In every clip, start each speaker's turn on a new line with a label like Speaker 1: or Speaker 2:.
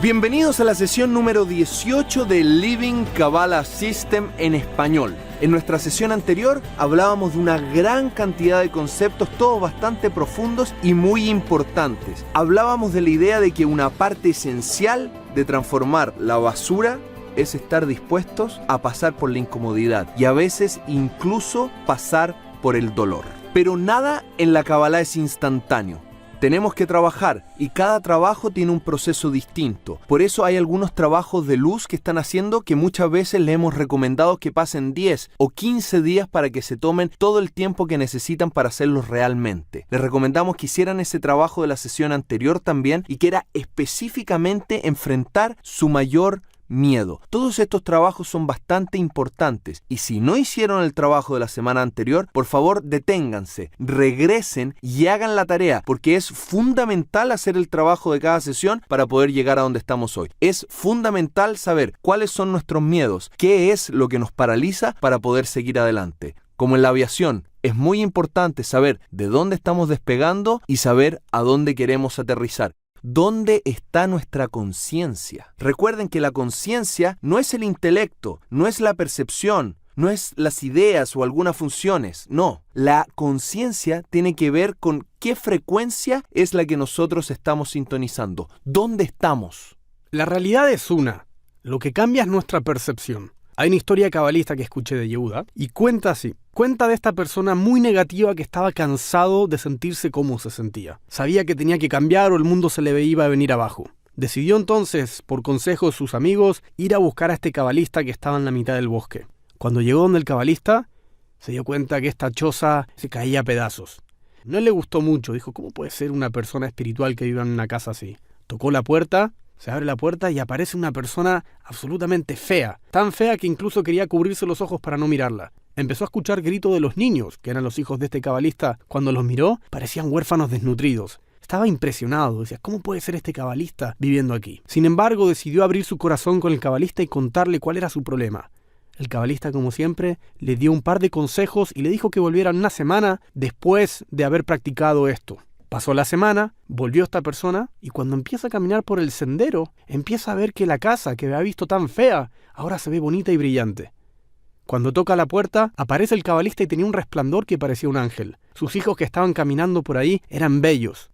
Speaker 1: Bienvenidos a la sesión número 18 de Living Kabbalah System en español. En nuestra sesión anterior hablábamos de una gran cantidad de conceptos, todos bastante profundos y muy importantes. Hablábamos de la idea de que una parte esencial de transformar la basura es estar dispuestos a pasar por la incomodidad y a veces incluso pasar por el dolor. Pero nada en la Kabbalah es instantáneo. Tenemos que trabajar y cada trabajo tiene un proceso distinto. Por eso hay algunos trabajos de luz que están haciendo que muchas veces les hemos recomendado que pasen 10 o 15 días para que se tomen todo el tiempo que necesitan para hacerlos realmente. Les recomendamos que hicieran ese trabajo de la sesión anterior también y que era específicamente enfrentar su mayor miedo. Todos estos trabajos son bastante importantes y si no hicieron el trabajo de la semana anterior, por favor deténganse, regresen y hagan la tarea, porque es fundamental hacer el trabajo de cada sesión para poder llegar a donde estamos hoy. Es fundamental saber cuáles son nuestros miedos, qué es lo que nos paraliza para poder seguir adelante. Como en la aviación, es muy importante saber de dónde estamos despegando y saber a dónde queremos aterrizar. ¿Dónde está nuestra conciencia? Recuerden que la conciencia no es el intelecto, no es la percepción, no es las ideas o algunas funciones. No, la conciencia tiene que ver con qué frecuencia es la que nosotros estamos sintonizando. ¿Dónde estamos?
Speaker 2: La realidad es una. Lo que cambia es nuestra percepción. Hay una historia cabalista que escuché de Yehuda y cuenta así. Cuenta de esta persona muy negativa que estaba cansado de sentirse como se sentía. Sabía que tenía que cambiar o el mundo se le iba a venir abajo. Decidió entonces, por consejo de sus amigos, ir a buscar a este cabalista que estaba en la mitad del bosque. Cuando llegó donde el cabalista, se dio cuenta que esta choza se caía a pedazos. No le gustó mucho. Dijo, ¿cómo puede ser una persona espiritual que viva en una casa así? Tocó la puerta. Se abre la puerta y aparece una persona absolutamente fea. Tan fea que incluso quería cubrirse los ojos para no mirarla. Empezó a escuchar gritos de los niños, que eran los hijos de este cabalista. Cuando los miró, parecían huérfanos desnutridos. Estaba impresionado. Decía, ¿cómo puede ser este cabalista viviendo aquí? Sin embargo, decidió abrir su corazón con el cabalista y contarle cuál era su problema. El cabalista, como siempre, le dio un par de consejos y le dijo que volvieran una semana después de haber practicado esto. Pasó la semana, volvió esta persona y cuando empieza a caminar por el sendero, empieza a ver que la casa que había visto tan fea, ahora se ve bonita y brillante. Cuando toca la puerta, aparece el cabalista y tenía un resplandor que parecía un ángel. Sus hijos que estaban caminando por ahí eran bellos.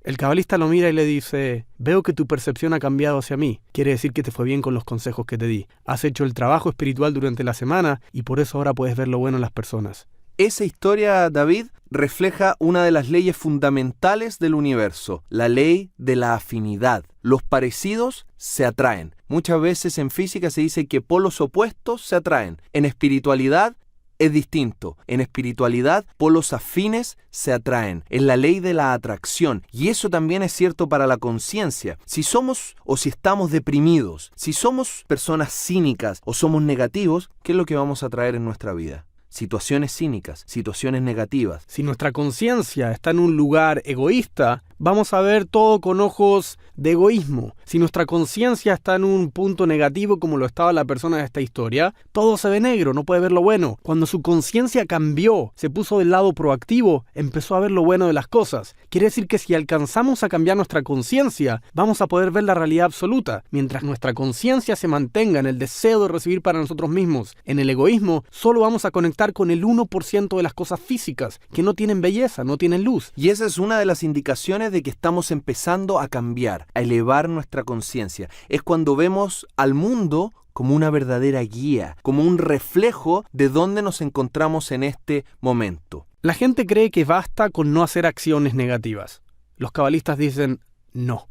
Speaker 2: El cabalista lo mira y le dice, veo que tu percepción ha cambiado hacia mí. Quiere decir que te fue bien con los consejos que te di. Has hecho el trabajo espiritual durante la semana y por eso ahora puedes ver lo bueno en las personas.
Speaker 1: Esa historia, David, refleja una de las leyes fundamentales del universo, la ley de la afinidad. Los parecidos se atraen. Muchas veces en física se dice que polos opuestos se atraen. En espiritualidad es distinto. En espiritualidad, polos afines se atraen. Es la ley de la atracción. Y eso también es cierto para la conciencia. Si somos o si estamos deprimidos, si somos personas cínicas o somos negativos, ¿qué es lo que vamos a atraer en nuestra vida? Situaciones cínicas, situaciones negativas.
Speaker 2: Si nuestra conciencia está en un lugar egoísta, vamos a ver todo con ojos de egoísmo. Si nuestra conciencia está en un punto negativo como lo estaba la persona de esta historia, todo se ve negro, no puede ver lo bueno. Cuando su conciencia cambió, se puso del lado proactivo, empezó a ver lo bueno de las cosas. Quiere decir que si alcanzamos a cambiar nuestra conciencia, vamos a poder ver la realidad absoluta. Mientras nuestra conciencia se mantenga en el deseo de recibir para nosotros mismos, en el egoísmo, solo vamos a conectar con el 1% de las cosas físicas, que no tienen belleza, no tienen luz.
Speaker 1: Y esa es una de las indicaciones de que estamos empezando a cambiar, a elevar nuestra conciencia. Es cuando vemos al mundo como una verdadera guía, como un reflejo de dónde nos encontramos en este momento.
Speaker 2: La gente cree que basta con no hacer acciones negativas. Los cabalistas dicen, no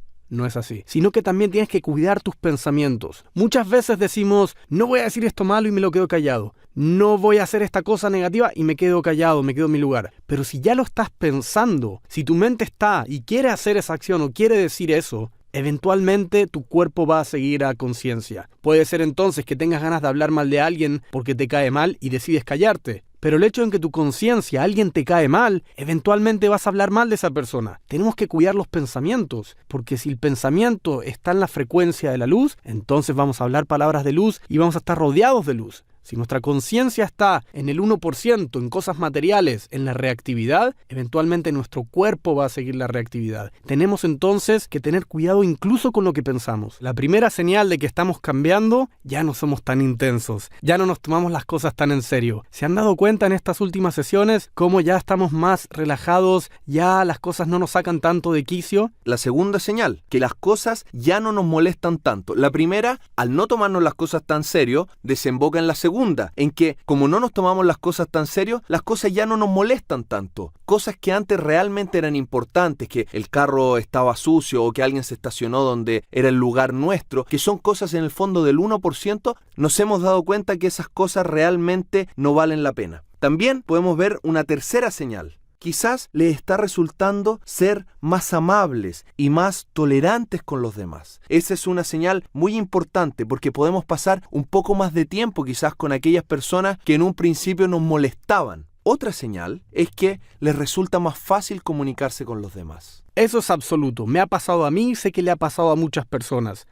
Speaker 2: es así. Sino que también tienes que cuidar tus pensamientos. Muchas veces decimos, no voy a decir esto malo y me lo quedo callado. No voy a hacer esta cosa negativa y me quedo callado, me quedo en mi lugar. Pero si ya lo estás pensando, si tu mente está y quiere hacer esa acción o quiere decir eso, eventualmente tu cuerpo va a seguir a conciencia. Puede ser entonces que tengas ganas de hablar mal de alguien porque te cae mal y decides callarte. Pero el hecho en que tu conciencia, alguien te cae mal, eventualmente vas a hablar mal de esa persona. Tenemos que cuidar los pensamientos, porque si el pensamiento está en la frecuencia de la luz, entonces vamos a hablar palabras de luz y vamos a estar rodeados de luz. Si nuestra conciencia está en el 1%, en cosas materiales, en la reactividad, eventualmente nuestro cuerpo va a seguir la reactividad. Tenemos entonces que tener cuidado incluso con lo que pensamos. La primera señal de que estamos cambiando, ya no somos tan intensos, ya no nos tomamos las cosas tan en serio. ¿Se han dado cuenta en estas últimas sesiones cómo ya estamos más relajados, ya las cosas no nos sacan tanto de quicio?
Speaker 1: La segunda señal, que las cosas ya no nos molestan tanto. La primera, al no tomarnos las cosas tan serio, desemboca en la segunda, en que como no nos tomamos las cosas tan serio, las cosas ya no nos molestan tanto. Cosas que antes realmente eran importantes, que el carro estaba sucio o que alguien se estacionó donde era el lugar nuestro, que son cosas en el fondo del 1%, nos hemos dado cuenta que esas cosas realmente no valen la pena. También podemos ver una tercera señal. Quizás les está resultando ser más amables y más tolerantes con los demás. Esa es una señal muy importante porque podemos pasar un poco más de tiempo quizás con aquellas personas que en un principio nos molestaban. Otra señal es que les resulta más fácil comunicarse con los demás.
Speaker 2: Eso es absoluto. Me ha pasado a mí, sé que le ha pasado a muchas personas.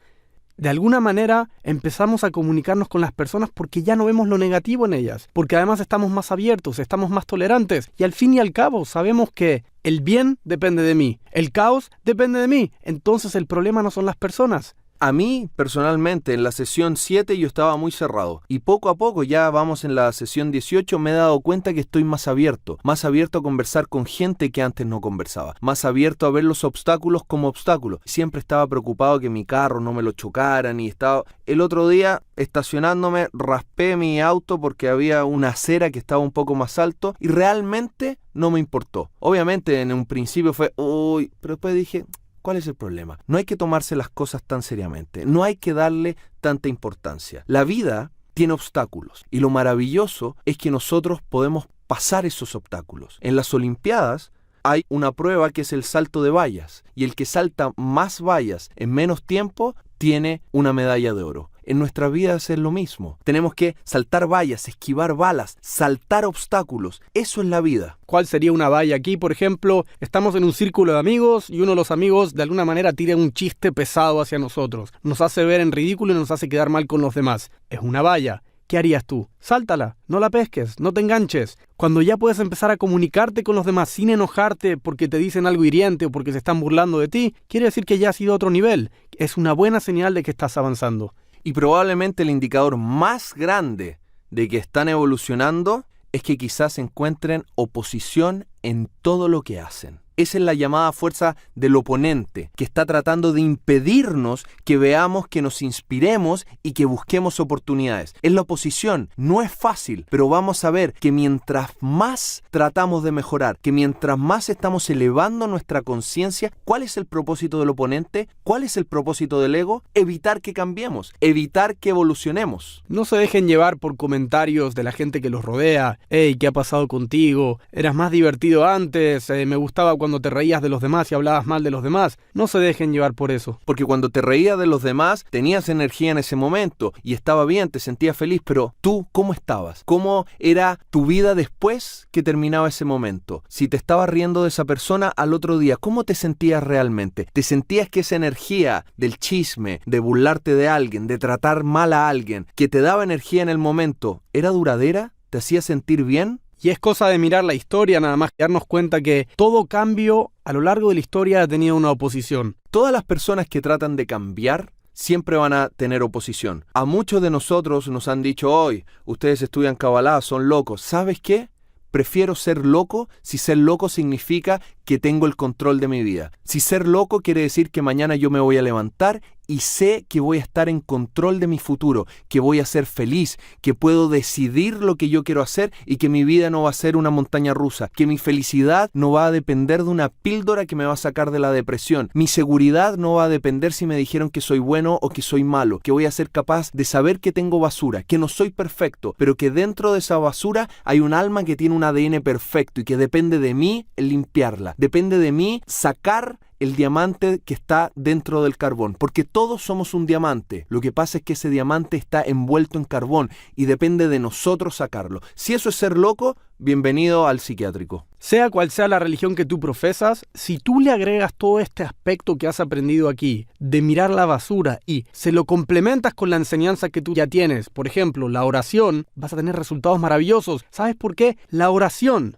Speaker 2: De alguna manera empezamos a comunicarnos con las personas porque ya no vemos lo negativo en ellas, porque además estamos más abiertos, estamos más tolerantes y al fin y al cabo sabemos que el bien depende de mí, el caos depende de mí, entonces el problema no son las personas.
Speaker 1: A mí, personalmente, en la sesión 7 yo estaba muy cerrado y poco a poco, ya vamos en la sesión 18, me he dado cuenta que estoy más abierto a conversar con gente que antes no conversaba, más abierto a ver los obstáculos como obstáculos. Siempre estaba preocupado que mi carro no me lo chocaran y estaba... El otro día, estacionándome, raspé mi auto porque había una acera que estaba un poco más alto y realmente no me importó. Obviamente, en un principio fue, uy, pero después dije... ¿Cuál es el problema? No hay que tomarse las cosas tan seriamente, no hay que darle tanta importancia. La vida tiene obstáculos y lo maravilloso es que nosotros podemos pasar esos obstáculos. En las Olimpiadas hay una prueba que es el salto de vallas y el que salta más vallas en menos tiempo tiene una medalla de oro. En nuestras vidas es lo mismo. Tenemos que saltar vallas, esquivar balas, saltar obstáculos. Eso es la vida.
Speaker 2: ¿Cuál sería una valla aquí? Por ejemplo, estamos en un círculo de amigos y uno de los amigos de alguna manera tira un chiste pesado hacia nosotros. Nos hace ver en ridículo y nos hace quedar mal con los demás. Es una valla. ¿Qué harías tú? Sáltala, no la pesques, no te enganches. Cuando ya puedes empezar a comunicarte con los demás sin enojarte porque te dicen algo hiriente o porque se están burlando de ti, quiere decir que ya has ido a otro nivel. Es una buena señal de que estás avanzando.
Speaker 1: Y probablemente el indicador más grande de que están evolucionando es que quizás encuentren oposición en todo lo que hacen. Esa es la llamada fuerza del oponente, que está tratando de impedirnos que veamos, que nos inspiremos y que busquemos oportunidades. Es la oposición, no es fácil, pero vamos a ver que mientras más tratamos de mejorar, que mientras más estamos elevando nuestra conciencia, ¿cuál es el propósito del oponente? ¿Cuál es el propósito del ego? Evitar que cambiemos, evitar que evolucionemos.
Speaker 2: No se dejen llevar por comentarios de la gente que los rodea. Hey, ¿qué ha pasado contigo? Eras más divertido antes, me gustaba cuando te reías de los demás y hablabas mal de los demás. No se dejen llevar por eso.
Speaker 1: Porque cuando te reías de los demás, tenías energía en ese momento y estaba bien, te sentías feliz, pero tú, ¿cómo estabas? ¿Cómo era tu vida después que terminaba ese momento? Si te estabas riendo de esa persona al otro día, ¿cómo te sentías realmente? ¿Te sentías que esa energía del chisme, de burlarte de alguien, de tratar mal a alguien, que te daba energía en el momento, era duradera? ¿Te hacía sentir bien?
Speaker 2: Y es cosa de mirar la historia nada más, darnos cuenta que todo cambio a lo largo de la historia ha tenido una oposición.
Speaker 1: Todas las personas que tratan de cambiar siempre van a tener oposición. A muchos de nosotros nos han dicho hoy, ustedes estudian Kabbalah, son locos. ¿Sabes qué? Prefiero ser loco si ser loco significa que tengo el control de mi vida. Si ser loco quiere decir que mañana yo me voy a levantar y sé que voy a estar en control de mi futuro, que voy a ser feliz, que puedo decidir lo que yo quiero hacer y que mi vida no va a ser una montaña rusa, que mi felicidad no va a depender de una píldora que me va a sacar de la depresión, mi seguridad no va a depender si me dijeron que soy bueno o que soy malo, que voy a ser capaz de saber que tengo basura, que no soy perfecto, pero que dentro de esa basura hay un alma que tiene un ADN perfecto y que depende de mí limpiarla, depende de mí sacar el diamante que está dentro del carbón, porque todos somos un diamante. Lo que pasa es que ese diamante está envuelto en carbón y depende de nosotros sacarlo. Si eso es ser loco, bienvenido al psiquiátrico.
Speaker 2: Sea cual sea la religión que tú profesas, si tú le agregas todo este aspecto que has aprendido aquí, de mirar la basura, y se lo complementas con la enseñanza que tú ya tienes, por ejemplo, la oración, vas a tener resultados maravillosos. ¿Sabes por qué? La oración,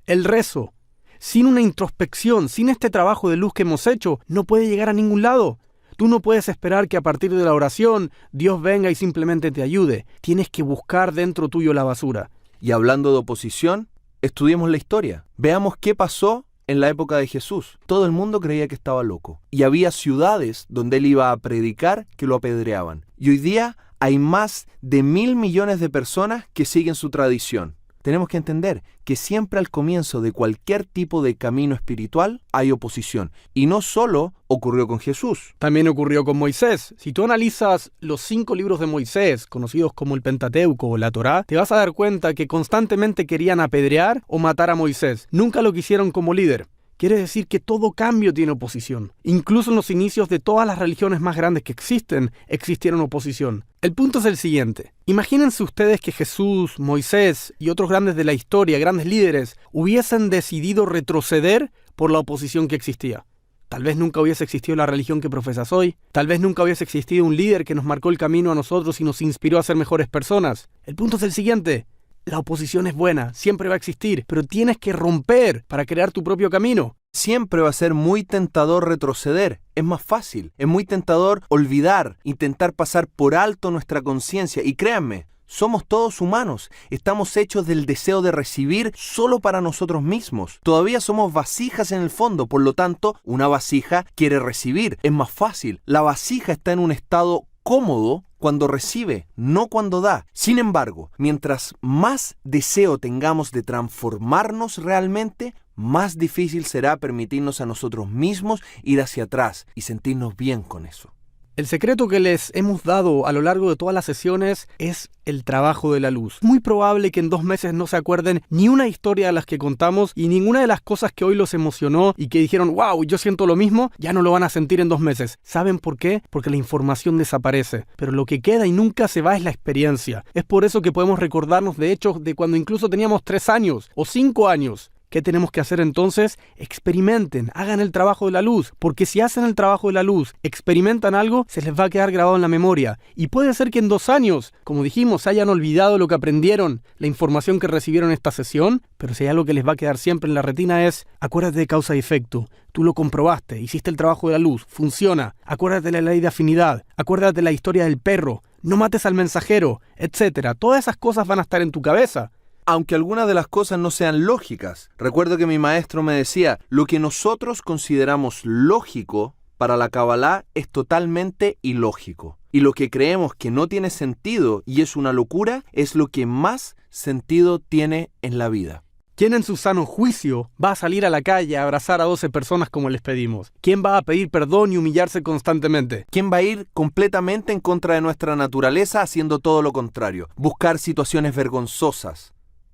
Speaker 2: el rezo, sin una introspección, sin este trabajo de luz que hemos hecho, no puede llegar a ningún lado. Tú no puedes esperar que a partir de la oración Dios venga y simplemente te ayude. Tienes que buscar dentro tuyo la basura.
Speaker 1: Y hablando de oposición, estudiemos la historia. Veamos qué pasó en la época de Jesús. Todo el mundo creía que estaba loco. Y había ciudades donde él iba a predicar que lo apedreaban. Y hoy día hay más de 1.000 millones de personas que siguen su tradición. Tenemos que entender que siempre al comienzo de cualquier tipo de camino espiritual hay oposición. Y no solo ocurrió con Jesús.
Speaker 2: También ocurrió con Moisés. Si tú analizas los 5 libros de Moisés, conocidos como el Pentateuco o la Torá, te vas a dar cuenta que constantemente querían apedrear o matar a Moisés. Nunca lo quisieron como líder. Quiere decir que todo cambio tiene oposición. Incluso en los inicios de todas las religiones más grandes que existen, existieron oposición. El punto es el siguiente. Imagínense ustedes que Jesús, Moisés y otros grandes de la historia, grandes líderes, hubiesen decidido retroceder por la oposición que existía. Tal vez nunca hubiese existido la religión que profesas hoy. Tal vez nunca hubiese existido un líder que nos marcó el camino a nosotros y nos inspiró a ser mejores personas. El punto es el siguiente. La oposición es buena, siempre va a existir, pero tienes que romper para crear tu propio camino.
Speaker 1: Siempre va a ser muy tentador retroceder, es más fácil, es muy tentador olvidar, intentar pasar por alto nuestra conciencia. Y créanme, somos todos humanos, estamos hechos del deseo de recibir solo para nosotros mismos. Todavía somos vasijas en el fondo, por lo tanto, una vasija quiere recibir, es más fácil. La vasija está en un estado cómodo cuando recibe, no cuando da. Sin embargo, mientras más deseo tengamos de transformarnos realmente, más difícil será permitirnos a nosotros mismos ir hacia atrás y sentirnos bien con eso.
Speaker 2: El secreto que les hemos dado a lo largo de todas las sesiones es el trabajo de la luz. Muy probable que en 2 meses no se acuerden ni una historia de las que contamos y ninguna de las cosas que hoy los emocionó y que dijeron, wow, yo siento lo mismo, ya no lo van a sentir en 2 meses. ¿Saben por qué? Porque la información desaparece. Pero lo que queda y nunca se va es la experiencia. Es por eso que podemos recordarnos de hechos de cuando incluso teníamos 3 años o 5 años. ¿Qué tenemos que hacer entonces? Experimenten, hagan el trabajo de la luz, porque si hacen el trabajo de la luz, experimentan algo, se les va a quedar grabado en la memoria. Y puede ser que en 2 años, como dijimos, se hayan olvidado lo que aprendieron, la información que recibieron en esta sesión, pero si hay algo que les va a quedar siempre en la retina es, acuérdate de causa y efecto. Tú lo comprobaste, hiciste el trabajo de la luz, funciona. Acuérdate de la ley de afinidad, acuérdate de la historia del perro, no mates al mensajero, etc. Todas esas cosas van a estar en tu cabeza.
Speaker 1: Aunque algunas de las cosas no sean lógicas. Recuerdo que mi maestro me decía, lo que nosotros consideramos lógico para la Kabbalah es totalmente ilógico. Y lo que creemos que no tiene sentido y es una locura es lo que más sentido tiene en la vida.
Speaker 2: ¿Quién en su sano juicio va a salir a la calle a abrazar a 12 personas como les pedimos? ¿Quién va a pedir perdón y humillarse constantemente?
Speaker 1: ¿Quién va a ir completamente en contra de nuestra naturaleza haciendo todo lo contrario? Buscar situaciones vergonzosas.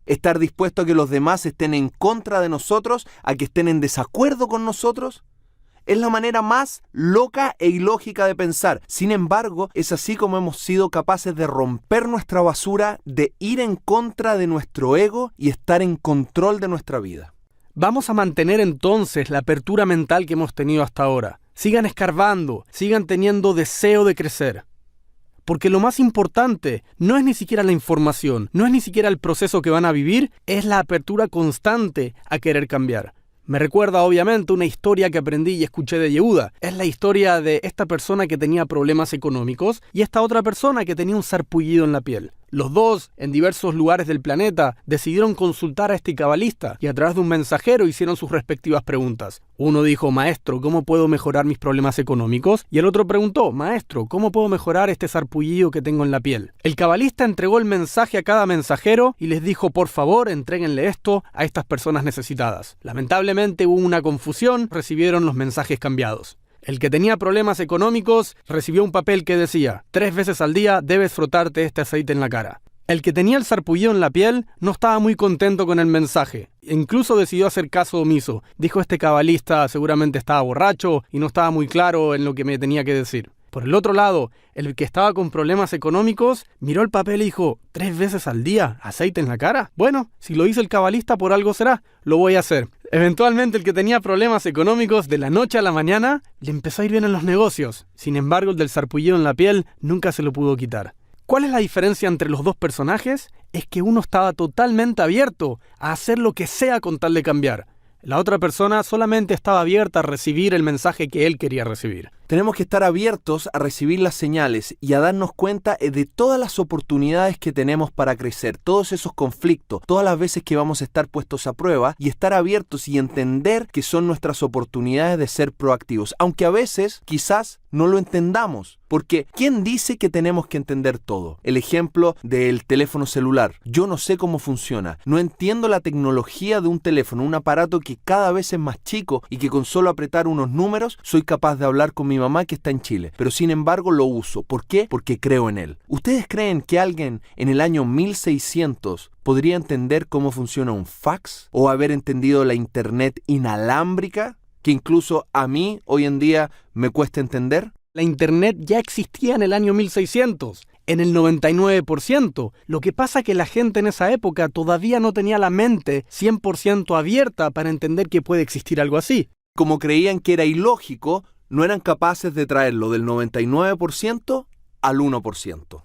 Speaker 1: Estar dispuesto a que los demás estén en contra de nosotros, a que estén en desacuerdo con nosotros, es la manera más loca e ilógica de pensar. Sin embargo, es así como hemos sido capaces de romper nuestra basura, de ir en contra de nuestro ego y estar en control de nuestra vida.
Speaker 2: Vamos a mantener entonces la apertura mental que hemos tenido hasta ahora. Sigan escarbando, sigan teniendo deseo de crecer. Porque lo más importante no es ni siquiera la información, no es ni siquiera el proceso que van a vivir, es la apertura constante a querer cambiar. Me recuerda obviamente una historia que aprendí y escuché de Yehuda. Es la historia de esta persona que tenía problemas económicos y esta otra persona que tenía un sarpullido en la piel. Los dos, en diversos lugares del planeta, decidieron consultar a este cabalista y a través de un mensajero hicieron sus respectivas preguntas. Uno dijo, maestro, ¿cómo puedo mejorar mis problemas económicos? Y el otro preguntó, maestro, ¿cómo puedo mejorar este sarpullido que tengo en la piel? El cabalista entregó el mensaje a cada mensajero y les dijo, por favor, entréguenle esto a estas personas necesitadas. Lamentablemente hubo una confusión, recibieron los mensajes cambiados. El que tenía problemas económicos recibió un papel que decía 3 veces al día debes frotarte este aceite en la cara. El que tenía el sarpullido en la piel no estaba muy contento con el mensaje. Incluso decidió hacer caso omiso. Dijo: este cabalista seguramente estaba borracho y no estaba muy claro en lo que me tenía que decir. Por el otro lado, el que estaba con problemas económicos miró el papel y dijo: 3 veces al día, aceite en la cara. Bueno, si lo hizo el cabalista, por algo será, lo voy a hacer. Eventualmente el que tenía problemas económicos, de la noche a la mañana le empezó a ir bien en los negocios. Sin embargo, el del sarpullido en la piel nunca se lo pudo quitar. ¿Cuál es la diferencia entre los dos personajes? Es que uno estaba totalmente abierto a hacer lo que sea con tal de cambiar. La otra persona solamente estaba abierta a recibir el mensaje que él quería recibir.
Speaker 1: Tenemos que estar abiertos a recibir las señales y a darnos cuenta de todas las oportunidades que tenemos para crecer, todos esos conflictos, todas las veces que vamos a estar puestos a prueba, y estar abiertos y entender que son nuestras oportunidades de ser proactivos, aunque a veces quizás no lo entendamos, porque ¿quién dice que tenemos que entender todo? El ejemplo del teléfono celular. Yo no sé cómo funciona, no entiendo la tecnología de un teléfono, un aparato que cada vez es más chico y que con solo apretar unos números soy capaz de hablar con mi mamá que está en Chile, pero sin embargo lo uso. ¿Por qué? Porque creo en él. ¿Ustedes creen que alguien en el año 1600 podría entender cómo funciona un fax o haber entendido la internet inalámbrica, que incluso a mí hoy en día me cuesta entender?
Speaker 2: La internet ya existía en el año 1600, en el 99%. Lo que pasa es que la gente en esa época todavía no tenía la mente 100% abierta para entender que puede existir algo así.
Speaker 1: Como creían que era ilógico, no eran capaces de traerlo del 99% al 1%.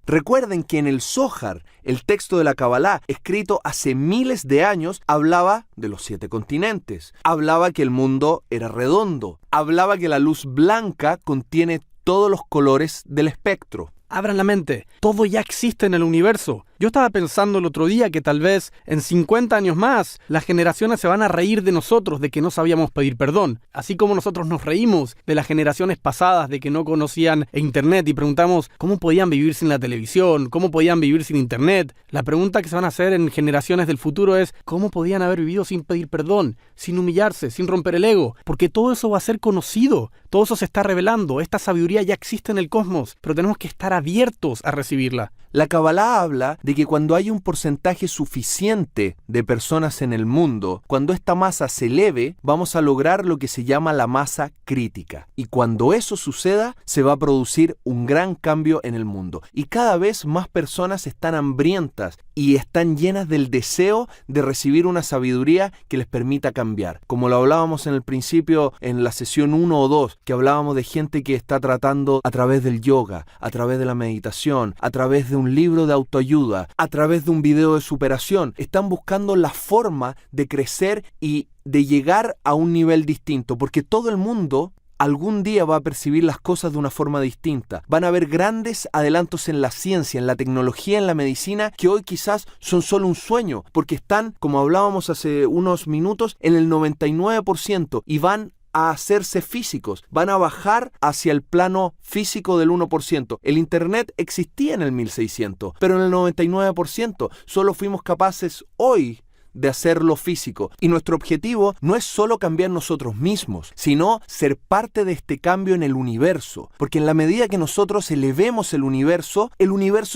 Speaker 1: Recuerden que en el Zohar, el texto de la Kabbalah, escrito hace miles de años, hablaba de los 7 continentes, hablaba que el mundo era redondo, hablaba que la luz blanca contiene todos los colores del espectro.
Speaker 2: Abran la mente, todo ya existe en el universo. Yo estaba pensando el otro día que tal vez en 50 años más las generaciones se van a reír de nosotros de que no sabíamos pedir perdón. Así como nosotros nos reímos de las generaciones pasadas de que no conocían internet y preguntamos cómo podían vivir sin la televisión, cómo podían vivir sin internet. La pregunta que se van a hacer en generaciones del futuro es cómo podían haber vivido sin pedir perdón, sin humillarse, sin romper el ego. Porque todo eso va a ser conocido, todo eso se está revelando, esta sabiduría ya existe en el cosmos, pero tenemos que estar abiertos a recibirla.
Speaker 1: La Kabbalah habla de que cuando hay un porcentaje suficiente de personas en el mundo, cuando esta masa se eleve, vamos a lograr lo que se llama la masa crítica. Y cuando eso suceda, se va a producir un gran cambio en el mundo. Y cada vez más personas están hambrientas y están llenas del deseo de recibir una sabiduría que les permita cambiar. Como lo hablábamos en el principio, en la sesión 1 o 2, que hablábamos de gente que está tratando a través del yoga, a través de la meditación, a través de un libro de autoayuda, a través de un video de superación. Están buscando la forma de crecer y de llegar a un nivel distinto, porque todo el mundo algún día va a percibir las cosas de una forma distinta. Van a haber grandes adelantos en la ciencia, en la tecnología, en la medicina, que hoy quizás son solo un sueño, porque están, como hablábamos hace unos minutos, en el 99% y van a hacerse físicos, van a bajar hacia el plano físico del 1%. El internet existía en el 1600, pero en el 99% solo fuimos capaces hoy de hacerlo físico. Y nuestro objetivo no es solo cambiar nosotros mismos, sino ser parte de este cambio en el universo. Porque en la medida que nosotros elevemos el universo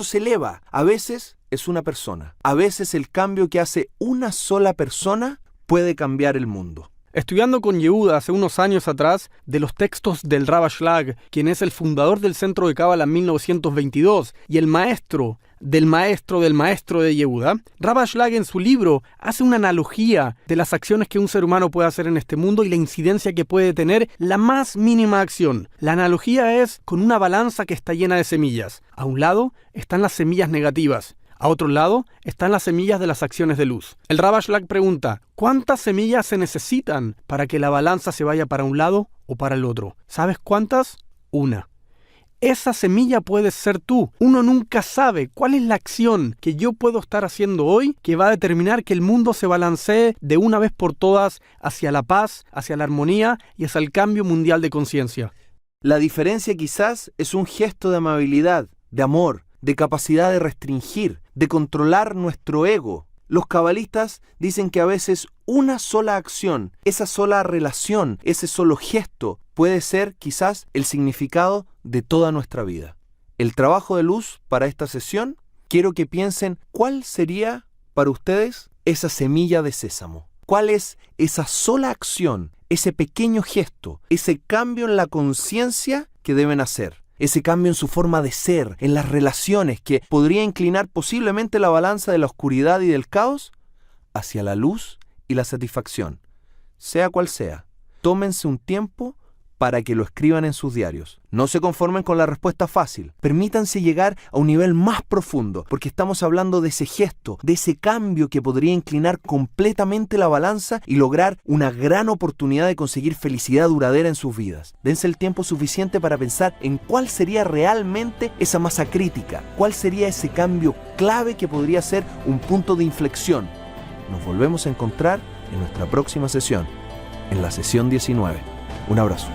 Speaker 1: se eleva. A veces es una persona. A veces el cambio que hace una sola persona puede cambiar el mundo.
Speaker 2: Estudiando con Yehuda hace unos años atrás de los textos del Rabbi Schlag, quien es el fundador del Centro de Cábala en 1922 y el maestro del maestro de Yehuda, Rabbi Schlag en su libro hace una analogía de las acciones que un ser humano puede hacer en este mundo y la incidencia que puede tener la más mínima acción. La analogía es con una balanza que está llena de semillas. A un lado están las semillas negativas. A otro lado están las semillas de las acciones de luz. El Rabbi Schlag pregunta, ¿cuántas semillas se necesitan para que la balanza se vaya para un lado o para el otro? ¿Sabes cuántas? Una. Esa semilla puedes ser tú. Uno nunca sabe cuál es la acción que yo puedo estar haciendo hoy que va a determinar que el mundo se balancee de una vez por todas hacia la paz, hacia la armonía y hacia el cambio mundial de conciencia.
Speaker 1: La diferencia quizás es un gesto de amabilidad, de amor, de capacidad de restringir, de controlar nuestro ego. Los cabalistas dicen que a veces una sola acción, esa sola relación, ese solo gesto puede ser quizás el significado de toda nuestra vida. El trabajo de luz para esta sesión quiero que piensen cuál sería para ustedes esa semilla de sésamo. ¿Cuál es esa sola acción, ese pequeño gesto, ese cambio en la conciencia que deben hacer? Ese cambio en su forma de ser, en las relaciones, que podría inclinar posiblemente la balanza de la oscuridad y del caos hacia la luz y la satisfacción. Sea cual sea, tómense un tiempo para que lo escriban en sus diarios. No se conformen con la respuesta fácil. Permítanse llegar a un nivel más profundo, porque estamos hablando de ese gesto, de ese cambio que podría inclinar completamente la balanza y lograr una gran oportunidad de conseguir felicidad duradera en sus vidas. Dense el tiempo suficiente para pensar en cuál sería realmente esa masa crítica, cuál sería ese cambio clave que podría ser un punto de inflexión. Nos volvemos a encontrar en nuestra próxima sesión, en la sesión 19. Un abrazo.